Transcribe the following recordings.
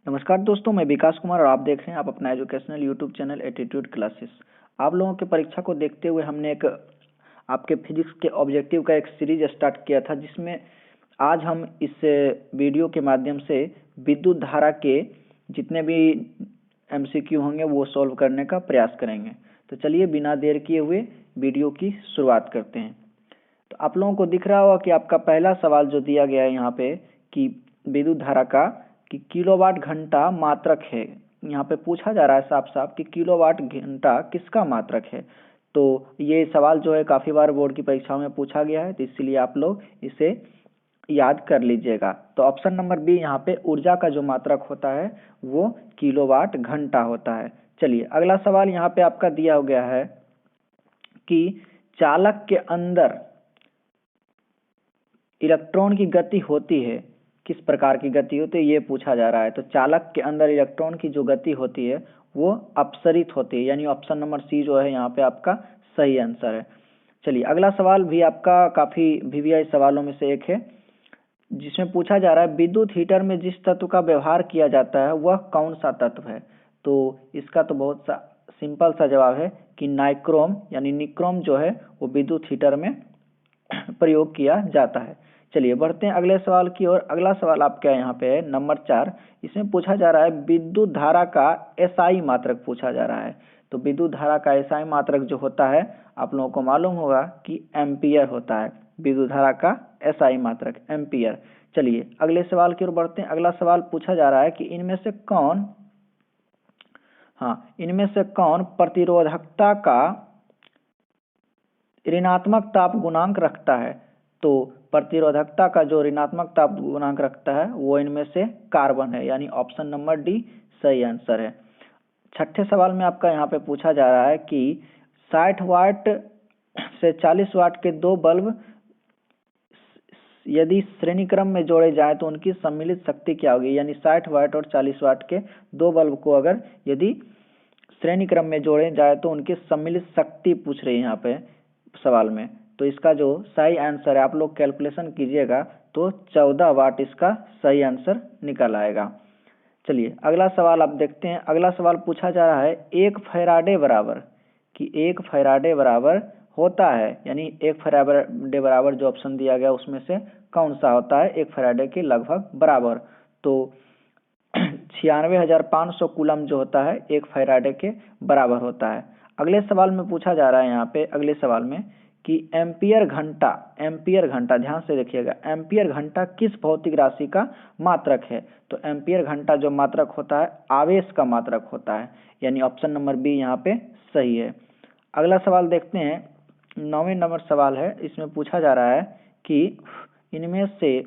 नमस्कार दोस्तों, मैं विकास कुमार और आप देख रहे हैं आप अपना educational YouTube channel attitude classes. आप लोगों के परीक्षा को देखते हुए हमने एक आपके फिजिक्स के ऑब्जेक्टिव का एक सीरीज स्टार्ट किया था, जिसमें आज हम इस वीडियो के माध्यम से विद्युत धारा के जितने भी एमसीक्यू होंगे वो सॉल्व करने का प्रयास करेंगे। तो चलिए बिना देर किए हुए वीडियो की शुरुआत करते हैं। तो आप लोगों को दिख रहा होगा कि आपका पहला सवाल जो दिया गया है यहाँ पे कि विद्युत धारा का कि किलोवाट घंटा मात्रक है। यहाँ पे पूछा जा रहा है साफ साफ कि किलोवाट घंटा किसका मात्रक है। तो ये सवाल जो है काफ़ी बार बोर्ड की परीक्षाओं में पूछा गया है, तो इसलिए आप लोग इसे याद कर लीजिएगा। तो ऑप्शन नंबर बी यहाँ पे ऊर्जा का जो मात्रक होता है वो किलोवाट घंटा होता है। चलिए अगला सवाल यहाँ पे आपका दिया गया है कि चालक के अंदर इलेक्ट्रॉन की गति होती है, किस प्रकार की गति होती है ये पूछा जा रहा है। तो चालक के अंदर इलेक्ट्रॉन की जो गति होती है वो अपसरित होती है, यानी ऑप्शन नंबर सी जो है यहाँ पे आपका सही आंसर है। चलिए अगला सवाल भी आपका काफी वीवीआई सवालों में से एक है, जिसमें पूछा जा रहा है विद्युत हीटर में जिस तत्व का व्यवहार किया जाता है वह कौन सा तत्व है। तो इसका तो बहुत सिंपल सा जवाब है कि नाइक्रोम यानी निक्रोम जो है वो विद्युत हीटर में प्रयोग किया जाता है। चलिए बढ़ते हैं अगले सवाल की ओर। अगला सवाल आपका यहाँ पे है नंबर 4। इसमें पूछा जा रहा है विद्युत धारा का एसआई मात्रक पूछा जा रहा है। तो विद्युत धारा का एसआई मात्रक जो होता है आप लोगों को मालूम होगा कि एम्पियर होता है। विद्युत धारा का एसआई मात्रक एम्पियर। चलिए अगले सवाल की ओर बढ़ते हैं। अगला सवाल पूछा जा रहा है कि इनमें से कौन प्रतिरोधकता का ऋणात्मक ताप गुणांक रखता है। तो प्रतिरोधकता का जो ऋणात्मक ताप गुणांक रखता है वो इनमें से कार्बन है, यानी ऑप्शन नंबर डी सही आंसर है। छठे सवाल में आपका यहाँ पे पूछा जा रहा है कि 60 वाट से 40 वाट के दो बल्ब यदि श्रेणी क्रम में जोड़े जाए तो उनकी सम्मिलित शक्ति क्या होगी। यानी 60 वाट और 40 वाट के दो बल्ब को अगर यदि श्रेणी क्रम में जोड़े जाए तो उनकी सम्मिलित शक्ति पूछ रही है यहाँ पे सवाल में। तो इसका जो सही आंसर है आप लोग कैलकुलेशन कीजिएगा तो 14 वाट इसका सही आंसर निकल आएगा। चलिए अगला सवाल आप देखते हैं। अगला सवाल पूछा जा रहा है एक फैराडे बराबर कि एक फैराडे बराबर होता है, यानी एक फैराडे बराबर जो ऑप्शन दिया गया उसमें से कौन सा होता है एक फैराडे के लगभग बराबर। तो 96,500 कूलम जो होता है एक फैराडे के बराबर होता है। अगले सवाल में पूछा जा रहा है यहाँ पे अगले सवाल में कि एम्पियर घंटा ध्यान से देखिएगा, एम्पियर घंटा किस भौतिक राशि का मात्रक है। तो एम्पियर घंटा जो मात्रक होता है आवेश का मात्रक होता है, यानी ऑप्शन नंबर बी यहाँ पे सही है। अगला सवाल देखते हैं, 9वें नंबर सवाल है। इसमें पूछा जा रहा है कि इनमें से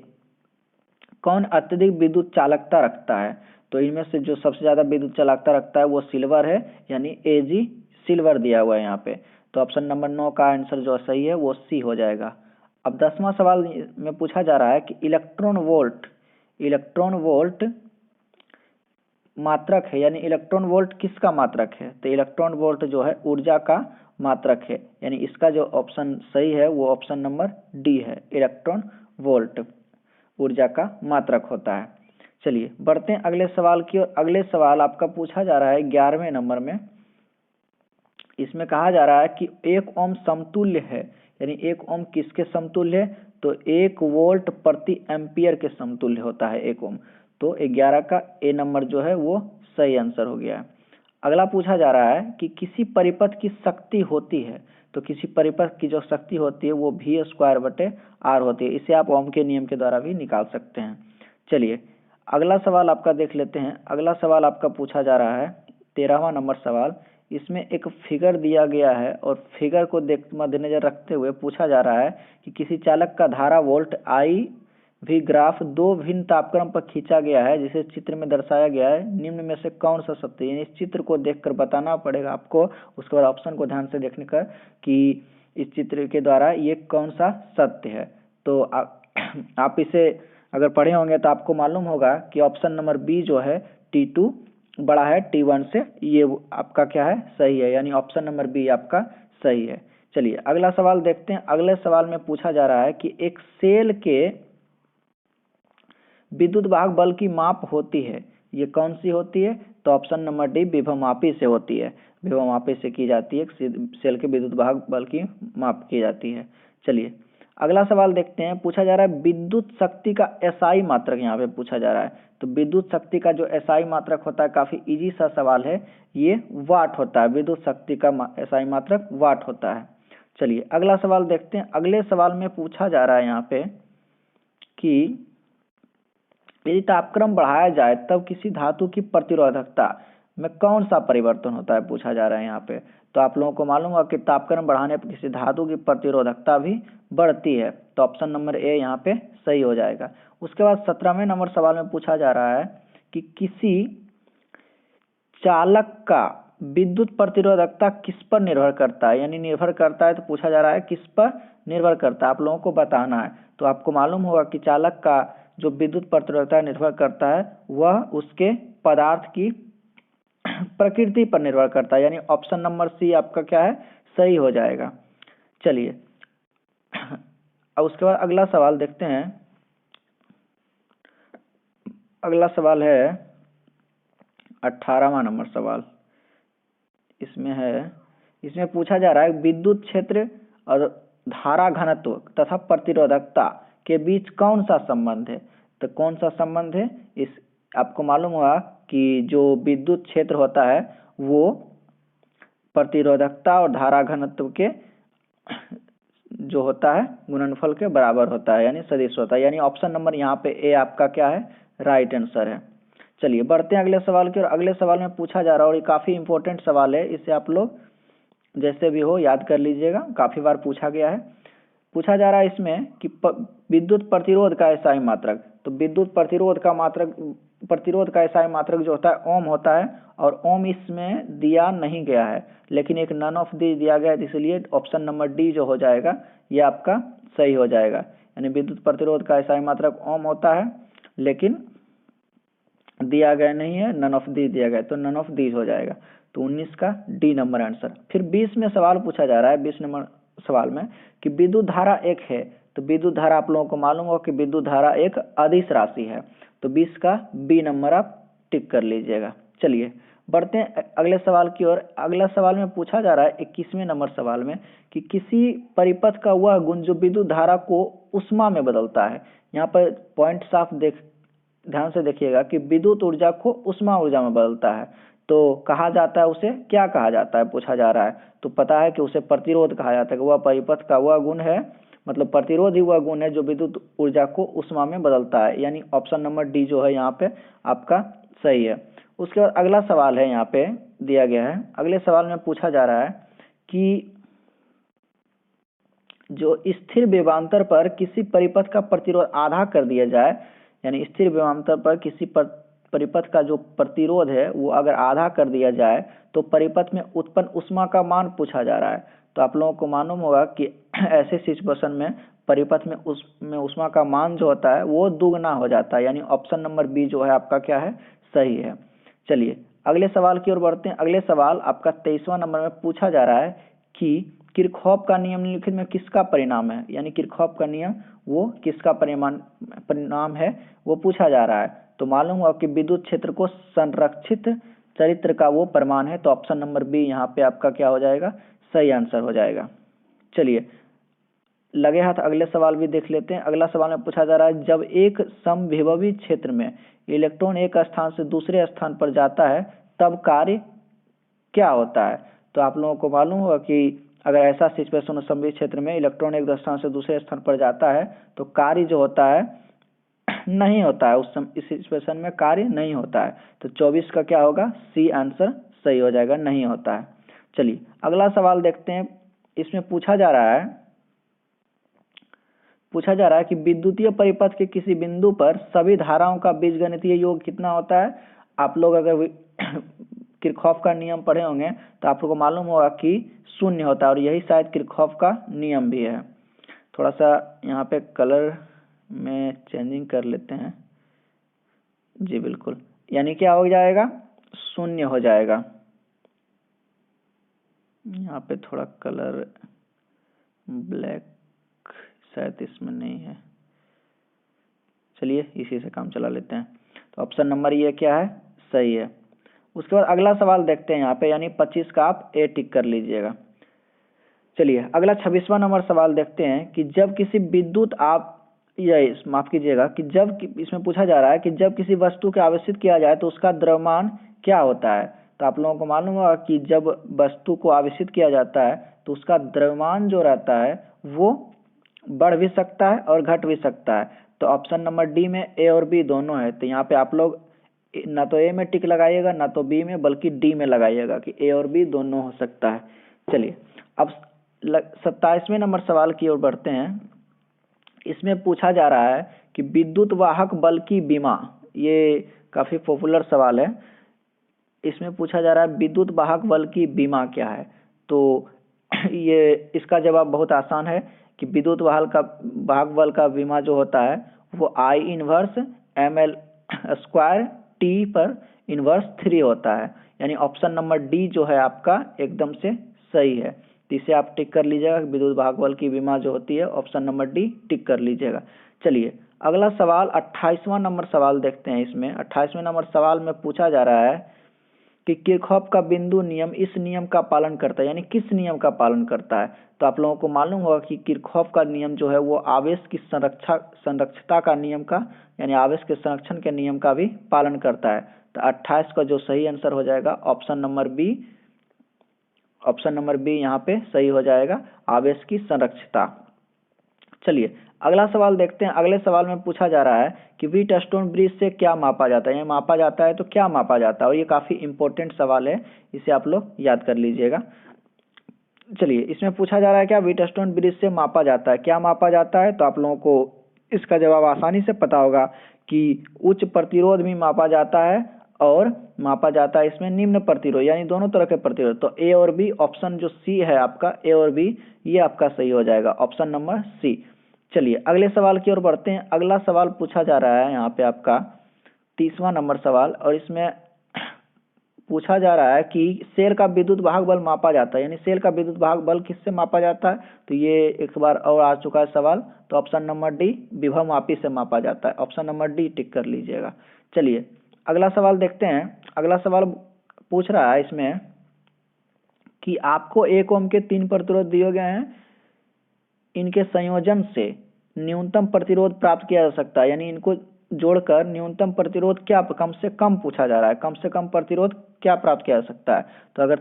कौन अत्यधिक विद्युत चालकता रखता है। तो इनमें से जो सबसे ज्यादा विद्युत चालकता रखता है वो सिल्वर है, यानी एजी सिल्वर दिया हुआ है यहाँ पे। तो ऑप्शन नंबर 9 का आंसर जो सही है वो सी हो जाएगा। अब 10वां सवाल में पूछा जा रहा है कि इलेक्ट्रॉन वोल्ट मात्रक है, यानी इलेक्ट्रॉन वोल्ट किसका मात्रक है। तो इलेक्ट्रॉन वोल्ट जो है ऊर्जा का मात्रक है, यानी इसका जो ऑप्शन सही है वो ऑप्शन नंबर डी है, इलेक्ट्रॉन वोल्ट ऊर्जा का मात्रक होता है। चलिए बढ़ते हैं अगले सवाल की ओर। अगले सवाल आपका पूछा जा रहा है 11वें नंबर में। इसमें कहा जा रहा है कि 1 ओम समतुल्य है, यानी 1 ओम किसके समतुल्य है। तो 1 वोल्ट प्रति एम्पियर के समतुल्य होता है 1 ओम। तो 11 का ए नंबर जो है वो सही आंसर हो गया। अगला पूछा जा रहा है कि किसी परिपथ की शक्ति होती है। तो किसी परिपथ की जो शक्ति होती है वो v² होती है। इसे आप ओम के नियम के द्वारा भी निकाल सकते हैं। चलिए अगला सवाल आपका देख लेते हैं। अगला सवाल आपका पूछा जा रहा है 13वां नंबर सवाल। इसमें एक फिगर दिया गया है और फिगर को मद्देनजर रखते हुए पूछा जा रहा है कि किसी चालक का धारा वोल्ट आई भी ग्राफ दो भिन्न तापक्रम पर खींचा गया है, जिसे चित्र में दर्शाया गया है। निम्न में से कौन सा सत्य है। यानी इस चित्र को देखकर बताना पड़ेगा आपको, उसके बाद ऑप्शन को ध्यान से देखने का कि इस चित्र के द्वारा ये कौन सा सत्य है। तो आप इसे अगर पढ़े होंगे तो आपको मालूम होगा कि ऑप्शन नंबर बी जो है T2 बड़ा है T1 से, ये आपका क्या है सही है, यानी ऑप्शन नंबर बी आपका सही है। चलिए अगला सवाल देखते हैं। अगले सवाल में पूछा जा रहा है कि एक सेल के विद्युत वाहक बल की माप होती है। ये कौन सी होती है? तो ऑप्शन नंबर डी विभवमापी से होती है, विभवमापी से की जाती है, सेल के विद्युत वाहक बल की माप की जाती है। चलिए अगला सवाल देखते हैं। पूछा जा रहा है विद्युत शक्ति का एसआई मात्रक, यहाँ पे पूछा जा रहा है। तो विद्युत शक्ति का जो एसआई मात्रक होता है, काफी इजी सा सवाल है, ये वाट होता है। विद्युत शक्ति का एसआई मात्रक वाट होता है। चलिए अगला सवाल देखते हैं। अगले सवाल में पूछा जा रहा है यहाँ पे कि यदि तापक्रम बढ़ाया जाए तब किसी धातु की प्रतिरोधकता में कौन सा परिवर्तन होता है, पूछा जा रहा है यहाँ पे। तो आप लोगों को मालूम होगा कि तापक्रम बढ़ाने पर किसी धातु की प्रतिरोधकता भी बढ़ती है। तो ऑप्शन नंबर ए यहाँ पे सही हो जाएगा। उसके बाद 17वें नंबर सवाल में पूछा जा रहा है कि किसी चालक का विद्युत प्रतिरोधकता किस पर निर्भर करता है, यानी निर्भर करता है। तो पूछा जा रहा है किस पर निर्भर करता है, आप लोगों को बताना है। तो आपको मालूम होगा कि चालक का जो विद्युत प्रतिरोधकता निर्भर करता है वह उसके पदार्थ की प्रकृति पर निर्भर करता है, यानी ऑप्शन नंबर सी आपका क्या है, सही हो जाएगा। चलिए अब उसके बाद अगला सवाल देखते हैं। अगला सवाल है 18वां नंबर सवाल। इसमें पूछा जा रहा है विद्युत क्षेत्र और धारा घनत्व तथा प्रतिरोधकता के बीच कौन सा संबंध है। तो कौन सा संबंध है, इस आपको मालूम होगा कि जो विद्युत क्षेत्र होता है वो प्रतिरोधकता और धारा घनत्व के जो होता है गुणनफल के बराबर होता है, यानी सदिश होता है, यानी ऑप्शन नंबर यहाँ पे ए आपका क्या है, राइट आंसर है। चलिए बढ़ते हैं अगले सवाल की ओर। अगले सवाल में पूछा जा रहा है और ये काफी इंपॉर्टेंट सवाल है, इसे आप लोग जैसे भी हो याद कर लीजिएगा, काफी बार पूछा गया है। पूछा जा रहा है इसमें कि विद्युत प्रतिरोध का एसआई मात्रक। तो विद्युत प्रतिरोध का एसआई मात्रक जो होता है ओम होता है, और ओम इसमें दिया नहीं गया है, लेकिन एक नन ऑफ दी दिया गया है, इसलिए ऑप्शन नंबर डी जो हो जाएगा ये आपका सही हो जाएगा। यानी विद्युत प्रतिरोध का एसआई मात्रक ओम होता है, लेकिन दिया गया नहीं है, नन ऑफ दी दिया गया, तो नन ऑफ दी हो जाएगा। तो 19 का डी नंबर आंसर। फिर 20 में सवाल पूछा जा रहा है, 20 नंबर सवाल में कि विद्युत धारा एक है। तो विद्युत धारा आप लोगों को मालूम हो कि विद्युत धारा एक अदिश राशि है। तो 20 का बी नंबर आप टिक कर लीजिएगा। चलिए बढ़ते हैं अगले सवाल की ओर। अगला सवाल में पूछा जा रहा है 21वें नंबर सवाल में कि किसी परिपथ का वह गुण जो विद्युत धारा को उष्मा में बदलता है। यहाँ पर पॉइंट साफ ध्यान से देखिएगा कि विद्युत ऊर्जा को उष्मा ऊर्जा में बदलता है, तो कहा जाता है उसे क्या कहा जाता है, पूछा जा रहा है। तो पता है कि उसे प्रतिरोध कहा जाता है, कि वह परिपथ का वह गुण है, मतलब प्रतिरोध ही वह गुण है जो विद्युत ऊर्जा को उष्मा में बदलता है, यानी ऑप्शन नंबर डी जो है यहाँ पे आपका सही है। उसके बाद अगला सवाल है यहाँ पे दिया गया है। अगले सवाल में पूछा जा रहा है कि जो स्थिर विभवांतर पर किसी परिपथ का प्रतिरोध आधा कर दिया जाए, यानी स्थिर विभवांतर पर किसी परिपथ का जो प्रतिरोध है वो अगर आधा कर दिया जाए तो परिपथ में उत्पन्न उष्मा का मान पूछा जा रहा है। तो आप लोगों को मालूम होगा कि ऐसे सिचुएशन में परिपथ में उष्मा का मान जो होता है वो दुगना हो जाता है, यानी ऑप्शन नंबर बी जो है आपका क्या है, सही है। चलिए अगले सवाल की ओर बढ़ते हैं। अगले सवाल आपका 23वां नंबर में पूछा जा रहा है कि किरचॉफ का नियम निम्नलिखित में किसका परिणाम है, यानी किरचॉफ का नियम वो किसका परिणाम है वो पूछा जा रहा है। तो मालूम हुआ कि विद्युत क्षेत्र को संरक्षित चरित्र का वो प्रमाण है। तो ऑप्शन नंबर बी यहाँ पे आपका क्या हो जाएगा, सही आंसर हो जाएगा। चलिए लगे हाथ अगले सवाल भी देख लेते हैं। अगला सवाल में पूछा जा रहा है जब एक समविभवी क्षेत्र में इलेक्ट्रॉन एक स्थान से दूसरे स्थान पर जाता है तब कार्य क्या होता है। तो आप लोगों को मालूम होगा कि अगर ऐसा सिचुएशन समविभवी क्षेत्र में इलेक्ट्रॉन एक स्थान से दूसरे स्थान पर जाता है तो कार्य जो होता है नहीं होता है, इस सिचुएशन में कार्य नहीं होता है। तो 24 का क्या होगा, सी आंसर सही हो जाएगा, नहीं होता है। चलिए अगला सवाल देखते हैं। इसमें पूछा जा रहा है कि विद्युतीय परिपथ के किसी बिंदु पर सभी धाराओं का बीजगणितीय योग कितना होता है। आप लोग अगर किरचॉफ का नियम पढ़े होंगे तो आप लोगों को मालूम होगा कि 0 होता है, और यही शायद किरचॉफ का नियम भी है। थोड़ा सा यहाँ पे कलर में चेंजिंग कर लेते हैं। जी बिल्कुल, यानी क्या हो जाएगा, 0 हो जाएगा। यहाँ पे थोड़ा कलर ब्लैक शायद इसमें नहीं है, चलिए इसी से काम चला लेते हैं। तो ऑप्शन नंबर ये क्या है, सही है। उसके बाद अगला सवाल देखते हैं यहाँ पे, यानी 25 का आप ए टिक कर लीजिएगा। चलिए अगला 26वां नंबर सवाल देखते हैं कि जब किसी विद्युत आप ये माफ कीजिएगा कि इसमें पूछा जा रहा है कि जब किसी वस्तु को आवेशित किया जाए तो उसका द्रव्यमान क्या होता है। तो आप लोगों को मालूम होगा कि जब वस्तु को आवेशित किया जाता है तो उसका द्रव्यमान जो रहता है वो बढ़ भी सकता है और घट भी सकता है। तो ऑप्शन नंबर डी में ए और बी दोनों है। तो यहाँ पे आप लोग ना तो ए में टिक लगाइएगा ना तो बी में, बल्कि डी में लगाइएगा कि ए और बी दोनों हो सकता है। चलिए अब 27वें नंबर सवाल की ओर बढ़ते हैं। इसमें पूछा जा रहा है कि विद्युत वाहक बल की विमा, ये काफी पॉपुलर सवाल है। इसमें पूछा जा रहा है विद्युत वाहक बल की विमा क्या है। तो ये इसका जवाब बहुत आसान है कि विद्युत वाहक बल का विमा जो होता है वो I inverse ml square T पर इनवर्स 3 होता है। यानी ऑप्शन नंबर डी जो है आपका एकदम से सही है। तो इसे आप टिक कर लीजिएगा, विद्युत वाहक बल की विमा जो होती है ऑप्शन नंबर डी टिक कर लीजिएगा। चलिए अगला सवाल 28वां नंबर सवाल देखते हैं। इसमें 28वें नंबर सवाल में पूछा जा रहा है कि किरचॉफ का बिंदु नियम इस नियम का पालन करता है, यानी किस नियम का पालन करता है। तो आप लोगों को मालूम होगा कि किरचॉफ का नियम जो है वो आवेश की संरक्षता का नियम का, यानी आवेश के संरक्षण के नियम का भी पालन करता है। तो 28 का जो सही आंसर हो जाएगा option number B. Option number B यहाँ पे सही हो जाएगा, आवेश की संरक्षता। चलिए अगला सवाल देखते हैं। अगले सवाल में पूछा जा रहा है कि व्हीटस्टोन ब्रिज से क्या मापा जाता है, मापा जाता है तो क्या मापा जाता है। और ये काफी इंपॉर्टेंट सवाल है, इसे आप लोग याद कर लीजिएगा। चलिए इसमें पूछा जा रहा है क्या व्हीटस्टोन ब्रिज से मापा जाता है, क्या मापा जाता है। तो आप लोगों को इसका जवाब आसानी से पता होगा कि उच्च प्रतिरोध भी मापा जाता है और मापा जाता है इसमें निम्न प्रतिरोध, यानी दोनों तरह के प्रतिरोध। तो ए और बी, ऑप्शन जो सी है आपका ए और बी, ये आपका सही हो जाएगा, ऑप्शन नंबर सी। चलिए अगले सवाल की ओर बढ़ते हैं। अगला सवाल पूछा जा रहा है यहाँ पे आपका 30वां नंबर सवाल, और इसमें पूछा जा रहा है कि सेल का विद्युत वाहक बल मापा जाता है, यानी सेल का विद्युत वाहक बल किससे मापा जाता है। तो ये एक बार और आ चुका है सवाल। तो ऑप्शन नंबर डी विभवमापी से मापा जाता है, ऑप्शन नंबर डी टिक कर लीजिएगा। चलिए अगला सवाल देखते हैं। अगला सवाल पूछ रहा है इसमें कि आपको 1 ओम के 3 प्रतिरोध दिए गए हैं, इनके संयोजन से न्यूनतम प्रतिरोध प्राप्त किया जा सकता है, यानी इनको जोड़कर न्यूनतम प्रतिरोध क्या कम से कम पूछा जा रहा है, कम से कम प्रतिरोध क्या प्राप्त किया जा सकता है। तो अगर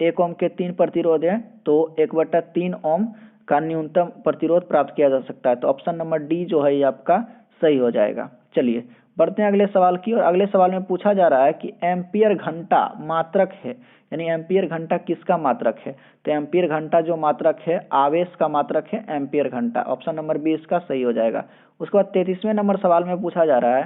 1 ओम के 3 प्रतिरोध है तो 1/3 ओम का न्यूनतम प्रतिरोध प्राप्त किया जा सकता है। तो ऑप्शन नंबर डी जो है ये आपका सही हो जाएगा। चलिए बढ़ते हैं अगले सवाल की। और अगले सवाल में पूछा जा रहा है कि एम्पियर घंटा मात्रक है, यानी एम्पियर घंटा किसका मात्रक है। तो एम्पियर घंटा जो मात्रक है आवेश का मात्रक है एम्पियर घंटा, ऑप्शन नंबर बी इसका सही हो जाएगा। उसके बाद 33वें नंबर सवाल में पूछा जा रहा है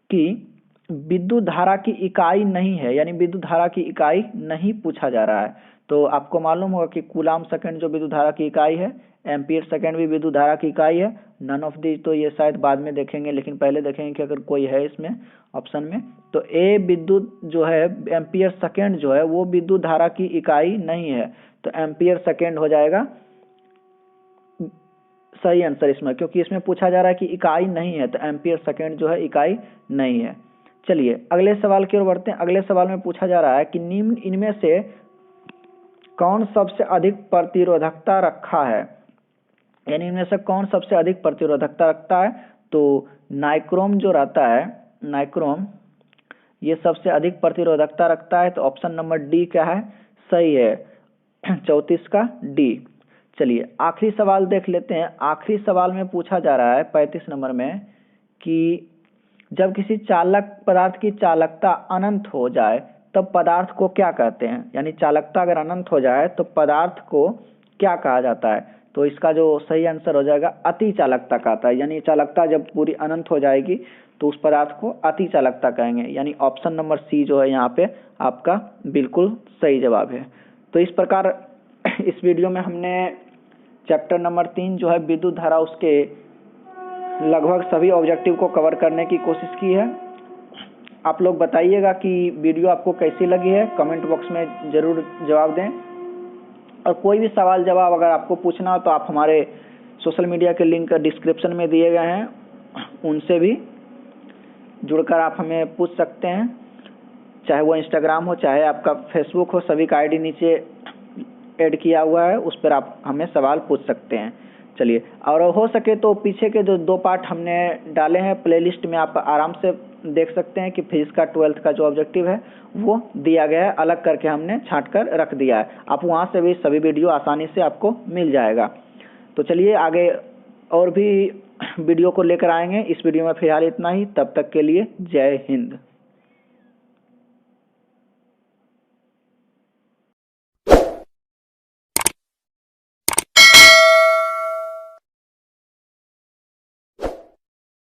कि विद्युत धारा की इकाई नहीं है, यानी विद्युत धारा की इकाई नहीं पूछा जा रहा है। तो आपको मालूम होगा कि कूलाम सेकंड जो विद्युत धारा की इकाई है, एम्पियर सेकंड भी विद्युत धारा की इकाई है। नन ऑफ दी तो ये शायद बाद में देखेंगे, लेकिन पहले देखेंगे कि अगर कोई है इसमें ऑप्शन में। तो ए विद्युत जो है एम्पियर सेकंड जो है वो विद्युत धारा की इकाई नहीं है। तो एम्पियर सेकंड हो जाएगा सही आंसर इसमें, क्योंकि इसमें पूछा जा रहा है कि इकाई नहीं है, तो एम्पियर सेकंड जो है इकाई नहीं है। चलिए अगले सवाल की ओर बढ़ते हैं। अगले सवाल में पूछा जा रहा है कि निम्न इनमें से कौन सबसे अधिक प्रतिरोधकता रखा है, यानी इनमें से कौन सबसे अधिक प्रतिरोधकता रखता है। तो नाइक्रोम जो रहता है, नाइक्रोम ये सबसे अधिक प्रतिरोधकता रखता है। तो ऑप्शन नंबर डी क्या है, सही है, 34 का डी। चलिए आखिरी सवाल देख लेते हैं। आखिरी सवाल में पूछा जा रहा है 35 नंबर में कि जब किसी चालक पदार्थ की चालकता अनंत हो जाए तब पदार्थ को क्या कहते हैं, यानी चालकता अगर अनंत हो जाए तो पदार्थ को क्या कहा जाता है। तो इसका जो सही आंसर हो जाएगा अति चालकता कहता है, यानी चालकता जब पूरी अनंत हो जाएगी तो उस पदार्थ को अति चालकता कहेंगे, यानी ऑप्शन नंबर सी जो है यहाँ पे आपका बिल्कुल सही जवाब है। तो इस प्रकार इस वीडियो में हमने चैप्टर नंबर 3 जो है विद्युत धारा, उसके लगभग सभी ऑब्जेक्टिव को कवर करने की कोशिश की है। आप लोग बताइएगा कि वीडियो आपको कैसी लगी है, कमेंट बॉक्स में ज़रूर जवाब दें। और कोई भी सवाल जवाब अगर आपको पूछना हो तो आप हमारे सोशल मीडिया के लिंक डिस्क्रिप्शन में दिए गए हैं, उनसे भी जुड़कर आप हमें पूछ सकते हैं, चाहे वो इंस्टाग्राम हो चाहे आपका फेसबुक हो, सभी का आईडी नीचे ऐड किया हुआ है, उस पर आप हमें सवाल पूछ सकते हैं। चलिए, और हो सके तो पीछे के जो 2 पार्ट हमने डाले हैं प्लेलिस्ट में, आप आराम से देख सकते हैं कि फिजिक्स का 12th का जो ऑब्जेक्टिव है वो दिया गया है, अलग करके हमने छांट कर रख दिया है। आप वहाँ से भी सभी वीडियो आसानी से आपको मिल जाएगा। तो चलिए आगे और भी वीडियो को लेकर आएंगे। इस वीडियो में फिलहाल इतना ही, तब तक के लिए जय हिंद।